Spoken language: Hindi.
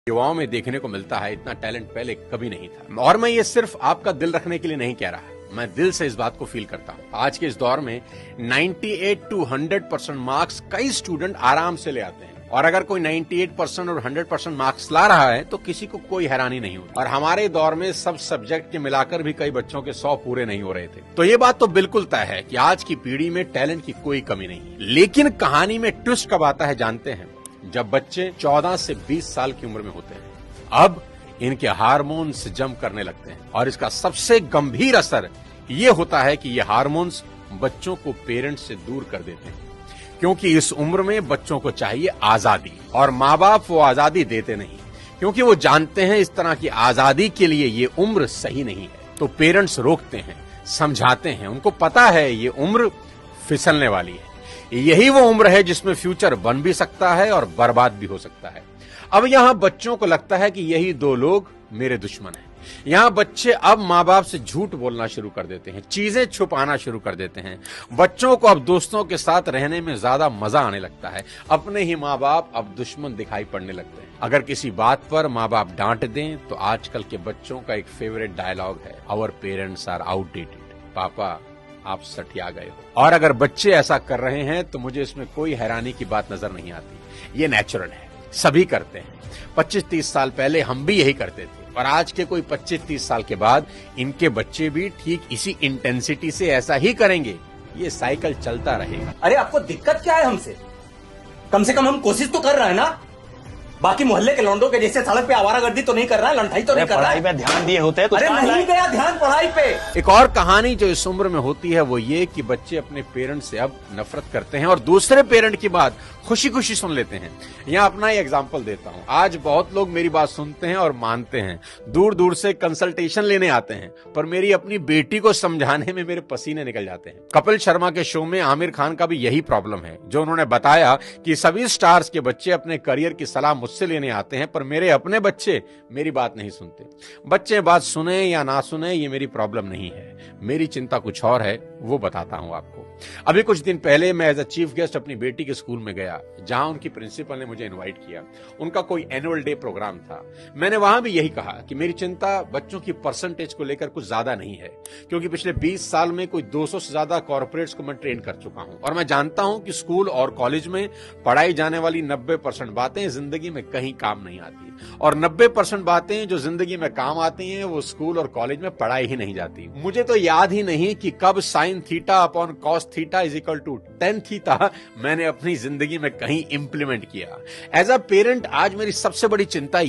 युवाओं में देखने को मिलता है, इतना टैलेंट पहले कभी नहीं था। और मैं ये सिर्फ आपका दिल रखने के लिए नहीं कह रहा, मैं दिल से इस बात को फील करता हूँ। आज के इस दौर में 98 to 100% मार्क्स कई स्टूडेंट आराम से ले आते हैं, और अगर कोई 98% और 100% मार्क्स ला रहा है तो किसी को कोई हैरानी नहीं होती। और हमारे दौर में सब सब्जेक्ट के मिलाकर भी कई बच्चों के 100 पूरे नहीं हो रहे थे। तो ये बात तो बिल्कुल तय है कि आज की पीढ़ी में टैलेंट की कोई कमी नहीं। लेकिन कहानी में ट्विस्ट कब आता है जानते हैं? जब बच्चे 14 से 20 साल की उम्र में होते हैं। अब इनके हार्मोन्स जम करने लगते हैं, और इसका सबसे गंभीर असर ये होता है कि ये हार्मोन्स बच्चों को पेरेंट्स से दूर कर देते हैं, क्योंकि इस उम्र में बच्चों को चाहिए आजादी, और माँ बाप वो आजादी देते नहीं, क्योंकि वो जानते हैं इस तरह की आजादी के लिए ये उम्र सही नहीं है। तो पेरेंट्स रोकते हैं, समझाते हैं, उनको पता है ये उम्र फिसलने वाली है। यही वो उम्र है जिसमें फ्यूचर बन भी सकता है और बर्बाद भी हो सकता है। अब यहां बच्चों को लगता है कि यही दो लोग मेरे दुश्मन हैं। यहां बच्चे अब माँ बाप से झूठ बोलना शुरू कर देते हैं, चीजें छुपाना शुरू कर देते हैं। बच्चों को अब दोस्तों के साथ रहने में ज्यादा मजा आने लगता है। अपने ही माँ बाप अब दुश्मन दिखाई पड़ने लगते हैं। अगर किसी बात पर माँ बाप डांट दें तो आजकल के बच्चों का एक फेवरेट डायलॉग है, आवर पेरेंट्स आर आउटडेटेड। पापा आप सठिया गए हो। और अगर बच्चे ऐसा कर रहे हैं तो मुझे इसमें कोई हैरानी की बात नजर नहीं आती। ये नेचुरल है, सभी करते हैं। 25-30 साल पहले हम भी यही करते थे, और आज के कोई 25-30 साल के बाद इनके बच्चे भी ठीक इसी इंटेंसिटी से ऐसा ही करेंगे। ये साइकिल चलता रहेगा। अरे आपको दिक्कत क्या है हमसे? कम से कम हम कोशिश तो कर रहे हैं ना। बाकी मोहल्ले के लौंडों के जैसे सड़क पे आवारागर्दी तो नहीं कर रहा है, लंठाई तो नहीं कर रहा है। पढ़ाई पे ध्यान दिए होते हैं तो अरे नहीं गया ध्यान पढ़ाई पे। एक और कहानी जो इस उम्र में होती है वो ये कि बच्चे अपने पेरेंट से अब नफरत करते हैं और दूसरे पेरेंट की बात खुशी खुशी सुन लेते हैं। यहाँ अपना ही एग्जाम्पल देता हूँ। आज बहुत लोग मेरी बात सुनते हैं और मानते हैं, दूर दूर से कंसल्टेशन लेने आते हैं, पर मेरी अपनी बेटी को समझाने में मेरे पसीने निकल जाते हैं। कपिल शर्मा के शो में आमिर खान का भी यही प्रॉब्लम है, जो उन्होंने बताया कि सभी स्टार्स के बच्चे अपने करियर की सलाह मुझसे लेने आते हैं, पर मेरे अपने बच्चे मेरी बात नहीं सुनते। बच्चे बात सुने या ना सुने ये मेरी प्रॉब्लम नहीं है, मेरी चिंता कुछ और है, वो बताता हूं आपको। अभी कुछ दिन पहले मैं एज अ चीफ गेस्ट अपनी बेटी के स्कूल में गया, जहां उनकी प्रिंसिपल ने मुझे इनवाइट किया। उनका कोई एनुअल डे प्रोग्राम था। मैंने वहां भी यही कहा कि मेरी चिंता बच्चों की परसेंटेज को लेकर कुछ ज्यादा नहीं है, क्योंकि पिछले 20 साल में कोई 200 से ज्यादा कॉर्पोरेट्स को मैं ट्रेन कर चुका हूं, और मैं जानता हूं कि स्कूल और कॉलेज में पढ़ाई जाने वाली 90% बातें जिंदगी में कहीं काम नहीं आती, और 90% बातें जो जिंदगी में काम आती हैं वो स्कूल और कॉलेज में पढ़ाई ही नहीं जाती। मुझे तो याद ही नहीं कि कब sine theta upon cos theta is equal to tan theta मैंने अपनी जिंदगी में कहीं इंप्लीमेंट किया। एज अ पेरेंट आज मेरी सबसे बड़ी चिंता